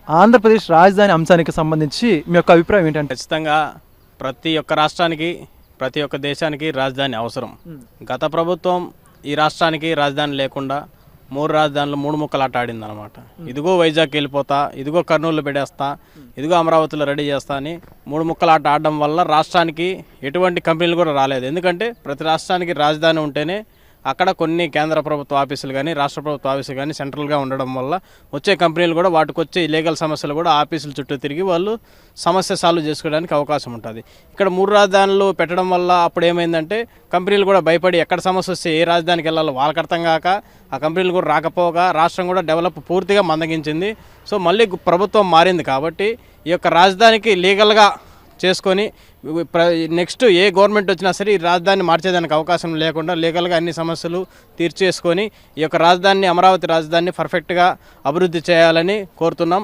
ఆంధ్రప్రదేశ్ రాజధాని అంశానికి సంబంధించి మీ యొక్క అభిప్రాయం ఏంటంటే? ఖచ్చితంగా ప్రతి ఒక్క రాష్ట్రానికి, ప్రతి ఒక్క దేశానికి రాజధాని అవసరం. గత ప్రభుత్వం ఈ రాష్ట్రానికి రాజధాని లేకుండా 3 రాజధానులు 3 ముక్కలాట ఆడింది అనమాట. ఇదిగో వైజాగ్ వెళ్ళిపోతా, ఇదిగో కర్నూలు పెడేస్తా, ఇదిగో అమరావతిలో రెడీ చేస్తా అని 3 ముక్కలాట ఆడడం వల్ల రాష్ట్రానికి ఎటువంటి కంపెనీలు కూడా రాలేదు. ఎందుకంటే ప్రతి రాష్ట్రానికి రాజధాని ఉంటేనే అక్కడ కొన్ని కేంద్ర ప్రభుత్వ ఆఫీసులు కానీ, రాష్ట్ర ప్రభుత్వ ఆఫీసులు కానీ సెంట్రల్గా ఉండడం వల్ల వచ్చే కంపెనీలు కూడా వాటికి వచ్చే ఇల్లీగల్ సమస్యలు కూడా ఆఫీసుల చుట్టూ తిరిగి వాళ్ళు సమస్య సాల్వ్ చేసుకోవడానికి అవకాశం ఉంటుంది. ఇక్కడ 3 రాజధానులు పెట్టడం వల్ల అప్పుడు ఏమైందంటే కంపెనీలు కూడా భయపడి ఎక్కడ సమస్య వస్తే ఏ రాజధానికి వెళ్ళాలో వాళ్ళకి అర్థం కాక ఆ కంపెనీలు కూడా రాకపోగా రాష్ట్రం కూడా డెవలప్ పూర్తిగా మందగించింది. సో మళ్ళీ ప్రభుత్వం మారింది కాబట్టి ఈ యొక్క రాజధానికి లీగల్గా చేసుకొని నెక్స్ట్ ఏ గవర్నమెంట్ వచ్చినా సరే ఈ రాజధానిని మార్చేదానికి అవకాశం లేకుండా లీగల్గా అన్ని సమస్యలు తీర్చేసుకొని ఈ యొక్క రాజధానిని, అమరావతి రాజధానిని పర్ఫెక్ట్గా అభివృద్ధి చేయాలని కోరుతున్నాం.